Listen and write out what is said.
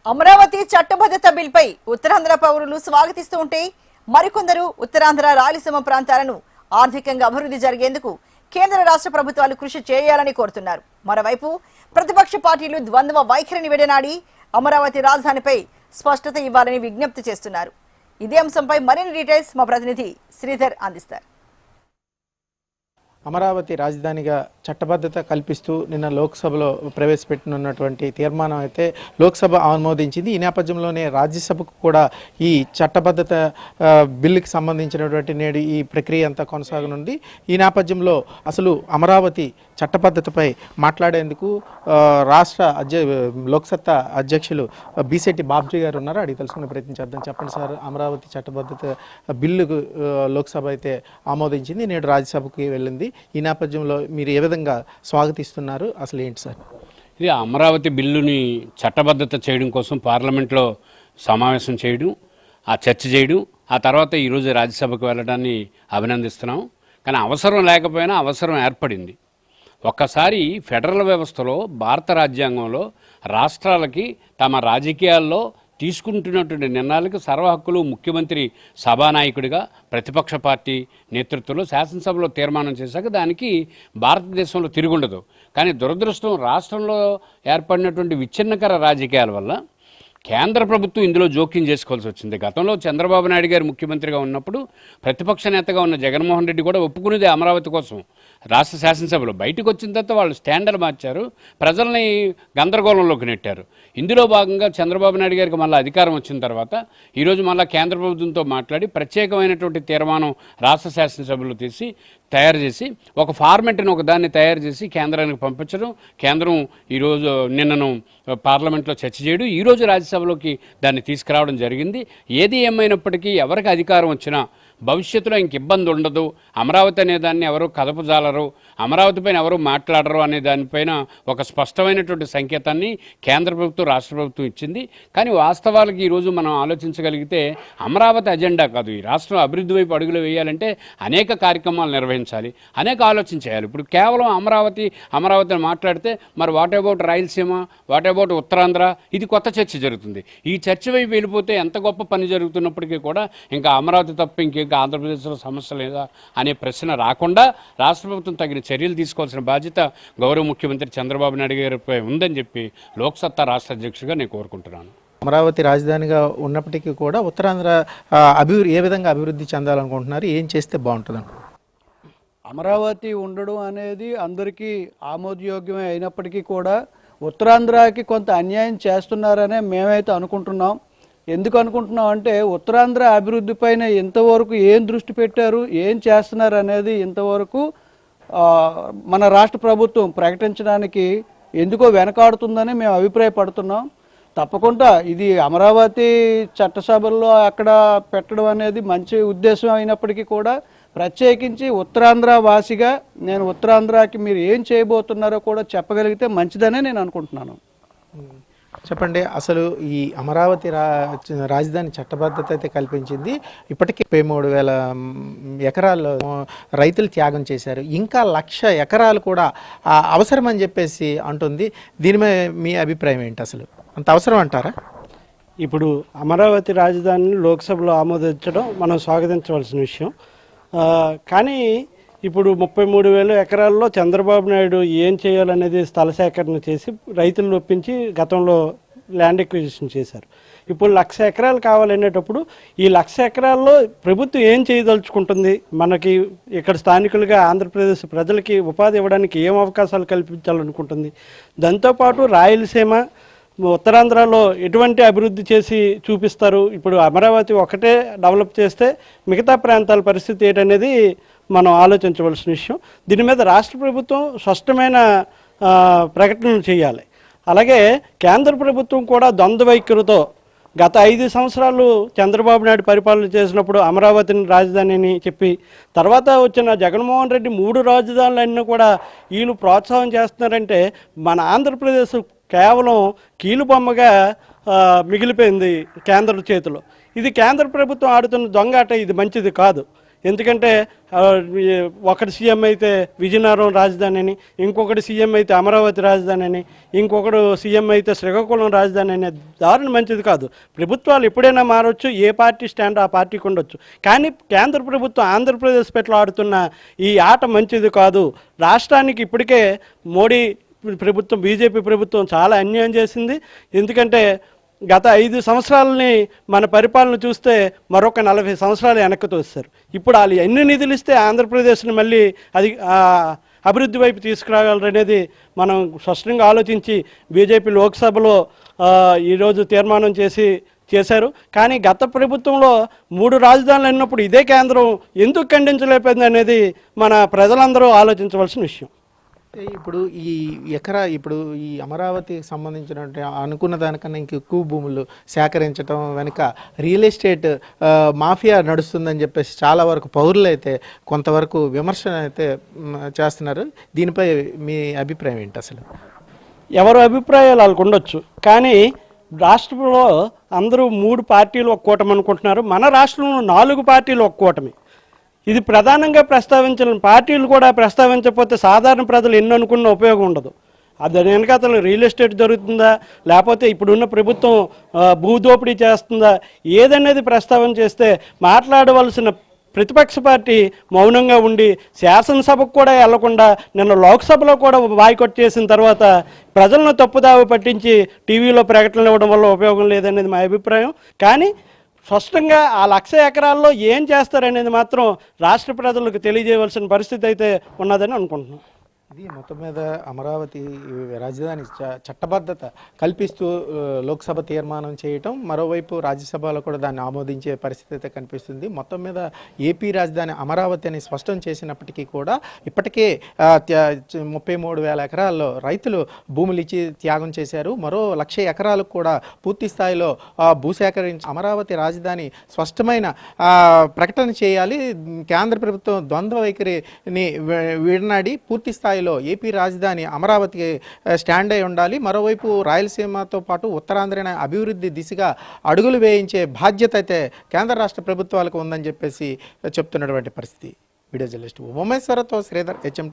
అమరావతి చట్టబద్ధత బిల్పై ఉత్తరాంధ్ర పౌరులు స్వాగతిస్తూ ఉంటే మరికొందరు ఉత్తరాంధ్ర రాయలసీమ ప్రాంతాలను ఆర్థికంగా అభివృద్ధి జరిగేందుకు కేంద్ర రాష్ట్ర ప్రభుత్వాలు కృషి చేయాలని కోరుతున్నారు. మరోవైపు ప్రతిపక్ష పార్టీలు ద్వంద్వ వైఖరిని విడనాడి అమరావతి రాజధానిపై స్పష్టత ఇవ్వాలని విజ్ఞప్తి చేస్తున్నారు. ఇదే అంశంపై మరిన్ని డీటెయిల్స్ మా ప్రతినిధి శ్రీధర్ అందిస్తారు. అమరావతి రాజధానిగా చట్టబద్ధత కల్పిస్తూ నిన్న లోక్సభలో ప్రవేశపెట్టనున్నటువంటి తీర్మానం అయితే లోక్సభ ఆమోదించింది. ఈ నేపథ్యంలోనే రాజ్యసభకు కూడా ఈ చట్టబద్ధత బిల్లుకి సంబంధించినటువంటి నేడు ఈ ప్రక్రియ అంతా కొనసాగనుంది. ఈ నేపథ్యంలో అసలు అమరావతి చట్టబద్ధతపై మాట్లాడేందుకు రాష్ట్ర లోక్సత్తా అధ్యక్షులు బీసెట్టి బాబ్జీ గారు ఉన్నారు. అడిగి తెలుసుకునే ప్రయత్నం చేద్దాం. చెప్పండి సార్, అమరావతి చట్టబద్ధత బిల్లుకు లోక్సభ అయితే ఆమోదించింది, నేడు రాజ్యసభకి వెళ్ళింది. ఈ నేపథ్యంలో మీరు ఏ విధంగా స్వాగతిస్తున్నారు? అసలు ఏంటి సార్? ఇది అమరావతి బిల్లుని చట్టబద్ధత చేయడం కోసం పార్లమెంట్లో సమావేశం చేయడం, ఆ చర్చ చేయడం, ఆ తర్వాత ఈరోజు రాజ్యసభకు వెళ్ళడాన్ని అభినందిస్తున్నాం. కానీ అవసరం లేకపోయినా అవసరం ఏర్పడింది. ఒక్కసారి ఫెడరల్ వ్యవస్థలో భారత రాజ్యాంగంలో రాష్ట్రాలకి తమ రాజకీయాల్లో తీసుకుంటున్నటువంటి నిర్ణయాలకు సర్వ హక్కులు ముఖ్యమంత్రి సభానాయకుడిగా ప్రతిపక్ష పార్టీ నేతృత్వంలో శాసనసభలో తీర్మానం చేశాక దానికి భారతదేశంలో తిరుగుండదు. కానీ దురదృష్టం, రాష్ట్రంలో ఏర్పడినటువంటి విచ్ఛిన్నకర రాజకీయాల వల్ల కేంద్ర ప్రభుత్వం ఇందులో జోక్యం చేసుకోవాల్సి వచ్చింది. గతంలో చంద్రబాబు నాయుడు గారు ముఖ్యమంత్రిగా ఉన్నప్పుడు ప్రతిపక్ష నేతగా ఉన్న జగన్మోహన్ రెడ్డి కూడా ఒప్పుకునేది అమరావతి కోసం రాష్ట్ర శాసనసభలో. బయటకు వచ్చిన తర్వాత వాళ్ళు స్టాండర్డ్ మార్చారు, ప్రజల్ని గందరగోళంలోకి నెట్టారు. ఇందులో భాగంగా చంద్రబాబు నాయుడు గారికి మళ్ళీ అధికారం వచ్చిన తర్వాత ఈరోజు మళ్ళీ కేంద్ర ప్రభుత్వంతో మాట్లాడి ప్రత్యేకమైనటువంటి తీర్మానం రాష్ట్ర శాసనసభలో తయారు చేసి ఒక ఫార్మెట్ని ఒక దాన్ని తయారు చేసి కేంద్రానికి పంపించడం, కేంద్రం ఈరోజు నిన్నను పార్లమెంట్లో చర్చ చేయడం, ఈరోజు రాజ్యసభలోకి దాన్ని తీసుకురావడం జరిగింది. ఏది ఏమైనప్పటికీ ఎవరికి అధికారం వచ్చినా భవిష్యత్తులో ఇంక ఇబ్బంది ఉండదు, అమరావతి అనే దాన్ని ఎవరు కదపజాలరు, అమరావతి పైన ఎవరు మాట్లాడరు అనే దానిపైన ఒక స్పష్టమైనటువంటి సంకేతాన్ని కేంద్ర ప్రభుత్వం రాష్ట్ర ప్రభుత్వం ఇచ్చింది. కానీ వాస్తవాలకి ఈరోజు మనం ఆలోచించగలిగితే అమరావతి అజెండా కాదు, ఈ రాష్ట్రం అభివృద్ధి వైపు అడుగులు వేయాలంటే అనేక కార్యక్రమాలు నిర్వహించాలి, అనేక ఆలోచన చేయాలి. ఇప్పుడు కేవలం అమరావతిని మాట్లాడితే మరి what about Rayalaseema, what about Uttarandhra, ఇది కొత్త చర్చ జరుగుతుంది. ఈ చర్చ వైపు వెళ్ళిపోతే ఎంత గొప్ప పని జరుగుతున్నప్పటికీ కూడా ఇంకా అమరావతి తప్ప ఇంకే ఆంధ్రప్రదేశ్లో సమస్య లేదా అనే ప్రశ్న రాకుండా రాష్ట్ర ప్రభుత్వం తగిన చర్యలు తీసుకోవాల్సిన బాధ్యత గౌరవ ముఖ్యమంత్రి చంద్రబాబు నాయుడు గారిపై ఉందని చెప్పి లోక్సత్తా రాష్ట్ర అధ్యక్షుడిగా నేను కోరుకుంటున్నాను. అమరావతి రాజధానిగా ఉన్నప్పటికీ కూడా ఉత్తరాంధ్ర ఏ విధంగా అభివృద్ధి చెందాలనుకుంటున్నారు? ఏం చేస్తే బాగుంటుంది? అమరావతి ఉండడం అనేది అందరికీ ఆమోదయోగ్యమే అయినప్పటికీ కూడా ఉత్తరాంధ్రకి కొంత అన్యాయం చేస్తున్నారనే మేమైతే అనుకుంటున్నాం. ఎందుకు అనుకుంటున్నాం అంటే ఉత్తరాంధ్ర అభివృద్ధి పైన ఇంతవరకు ఏం దృష్టి పెట్టారు, ఏం చేస్తున్నారు అనేది ఇంతవరకు మన రాష్ట్ర ప్రభుత్వం ప్రకటించడానికి ఎందుకో వెనకాడుతుందని మేము అభిప్రాయపడుతున్నాం. తప్పకుండా ఇది అమరావతి చట్టసభల్లో అక్కడ పెట్టడం అనేది మంచి ఉద్దేశం అయినప్పటికీ కూడా ప్రత్యేకించి ఉత్తరాంధ్ర వాసిగా నేను ఉత్తరాంధ్రకి మీరు ఏం చేయబోతున్నారో కూడా చెప్పగలిగితే మంచిదనే నేను అనుకుంటున్నాను. చెప్పండి, అసలు ఈ అమరావతి రాజధాని చట్టబద్ధత అయితే కల్పించింది. ఇప్పటికీ 33,000 ఎకరాల్లో రైతులు త్యాగం చేశారు. ఇంకా 1,00,000 ఎకరాలు కూడా అవసరమని చెప్పేసి అంటుంది. దీని మీద మీ అభిప్రాయం ఏంటి? అసలు అంత అవసరం అంటారా? ఇప్పుడు అమరావతి రాజధానిని లోక్సభలో ఆమోదించడం మనం స్వాగతించవలసిన విషయం. కానీ ఇప్పుడు 33,000 ఎకరాల్లో చంద్రబాబు నాయుడు ఏం చేయాలనేది స్థల సేకరణ చేసి రైతులను ఒప్పించి గతంలో ల్యాండ్ ఎక్విజిషన్ చేశారు. ఇప్పుడు 1,00,000 ఎకరాలు కావాలనేటప్పుడు ఈ 1,00,000 ఎకరాల్లో ప్రభుత్వం ఏం చేయదలుచుకుంటుంది? మనకి ఇక్కడ స్థానికులుగా ఆంధ్రప్రదేశ్ ప్రజలకి ఉపాధి ఇవ్వడానికి ఏం అవకాశాలు కల్పించాలనుకుంటుంది? దాంతోపాటు రాయలసీమ, ఉత్తరాంధ్రలో ఎటువంటి అభివృద్ధి చేసి చూపిస్తారు? ఇప్పుడు అమరావతి ఒకటే డెవలప్ చేస్తే మిగతా ప్రాంతాల పరిస్థితి ఏంటనేది మనం ఆలోచించవలసిన విషయం. దీని మీద రాష్ట్ర ప్రభుత్వం స్పష్టమైన ప్రకటనలు చేయాలి. అలాగే కేంద్ర ప్రభుత్వం కూడా ద్వంద్వ వైఖరితో గత 5 సంవత్సరాలు చంద్రబాబు నాయుడు పరిపాలన చేసినప్పుడు అమరావతిని రాజధానిని చెప్పి తర్వాత వచ్చిన జగన్మోహన్ రెడ్డి 3 రాజధానులన్నీ కూడా వీళ్ళు ప్రోత్సాహం చేస్తున్నారంటే మన ఆంధ్రప్రదేశ్ కేవలం కీలుబొమ్మగా మిగిలిపోయింది కేంద్ర చేతిలో. ఇది కేంద్ర ప్రభుత్వం ఆడుతున్న దొంగాట, ఇది మంచిది కాదు. ఎందుకంటే ఒకటి సీఎం అయితే విజయనగరం రాజధాని అని, ఇంకొకటి సీఎం అయితే అమరావతి రాజధాని అని, ఇంకొకడు సీఎం అయితే శ్రీకాకుళం రాజధాని అనే దారుణ మంచిది కాదు. ప్రభుత్వాలు ఎప్పుడైనా మారవచ్చు, ఏ పార్టీ స్టాండ్ ఆ పార్టీకి ఉండొచ్చు. కానీ కేంద్ర ప్రభుత్వం ఆంధ్రప్రదేశ్ పట్ల ఆడుతున్న ఈ ఆట మంచిది కాదు. రాష్ట్రానికి ఇప్పటికే మోడీ ప్రభుత్వం, బీజేపీ ప్రభుత్వం చాలా అన్యాయం చేసింది. ఎందుకంటే గత 5 సంవత్సరాలని మన పరిపాలన చూస్తే మరొక 40 సంవత్సరాలు వెనక్కి తోస్తారు. ఇప్పుడు వాళ్ళు ఎన్ని నిధులు ఇస్తే ఆంధ్రప్రదేశ్ని మళ్ళీ అది అభివృద్ధి వైపు తీసుకురాగలరనేది మనం స్పష్టంగా ఆలోచించి బీజేపీ లోక్సభలో ఈరోజు తీర్మానం చేశారు. కానీ గత ప్రభుత్వంలో 3 రాజధానులు అన్నప్పుడు ఇదే కేంద్రం ఎందుకు ఖండించలేకపోయింది అనేది మన ప్రజలందరూ ఆలోచించవలసిన విషయం. ఇప్పుడు ఇప్పుడు ఈ అమరావతికి సంబంధించినటువంటి అనుకున్న దానికన్నా ఇంక ఎక్కువ భూములు సేకరించడం వెనుక రియల్ ఎస్టేట్ మాఫియా నడుస్తుందని చెప్పేసి చాలా వరకు పౌరులు అయితే కొంతవరకు విమర్శన అయితే చేస్తున్నారు. దీనిపై మీ అభిప్రాయం ఏంటి? అసలు ఎవరి అభిప్రాయాలు వాళ్ళకు ఉండొచ్చు, కానీ రాష్ట్రంలో అందరూ 3 పార్టీలు ఒక కూటమి అనుకుంటున్నారు. మన రాష్ట్రంలో 4 పార్టీలు ఒక కూటమి. ఇది ప్రధానంగా ప్రస్తావించాలని పార్టీలు కూడా ప్రస్తావించకపోతే సాధారణ ప్రజలు ఎన్ని అనుకున్న ఉపయోగం ఉండదు. దాని వెనకాతల రియల్ ఎస్టేట్ జరుగుతుందా, లేకపోతే ఇప్పుడున్న ప్రభుత్వం భూదోపిడీ చేస్తుందా, ఏదనేది ప్రస్తావన చేస్తే మాట్లాడవలసిన ప్రతిపక్ష పార్టీ మౌనంగా ఉండి శాసనసభకు కూడా వెళ్లకుండా నిన్న లోక్సభలో కూడా బాయ్కాట్ చేసిన తర్వాత ప్రజలను తప్పుదావ పట్టించి టీవీలో ప్రకటనలు ఇవ్వడం వల్ల ఉపయోగం లేదనేది మా అభిప్రాయం. కానీ స్పష్టంగా ఆ 1,00,000 ఎకరాల్లో ఏం చేస్తారనేది మాత్రం రాష్ట్ర ప్రజలకు తెలియజేయవలసిన పరిస్థితి అయితే ఉన్నదని అనుకుంటున్నాం. ఇది మొత్తం మీద అమరావతి రాజధాని చట్టబద్ధత కల్పిస్తూ లోక్సభ తీర్మానం చేయటం, మరోవైపు రాజ్యసభలో కూడా దాన్ని ఆమోదించే పరిస్థితి అయితే కనిపిస్తుంది. మొత్తం మీద ఏపీ రాజధాని అమరావతి అని స్పష్టం చేసినప్పటికీ కూడా ఇప్పటికే 33,000 ఎకరాల్లో రైతులు భూములు ఇచ్చి త్యాగం చేశారు. మరో 1,00,000 ఎకరాలకు కూడా పూర్తి స్థాయిలో భూసేకరించి అమరావతి రాజధాని స్పష్టమైన ప్రకటన చేయాలి. కేంద్ర ప్రభుత్వం ద్వంద్వ వైఖరిని విడనాడి పూర్తి స్థాయిలో ఏపీ రాజధాని అమరావతికి స్టాండ్ అయి ఉండాలి. మరోవైపు రాయలసీమతో పాటు ఉత్తరాంధ్ర అభివృద్ధి దిశగా అడుగులు వేయించే బాధ్యత అయితే కేంద్ర రాష్ట్ర ప్రభుత్వాలకు ఉందని చెప్పేసి చెప్తున్నటువంటి పరిస్థితి. వీడియో జర్నలిస్ట్ ఉమేశ్వరతో శ్రీధర్, HM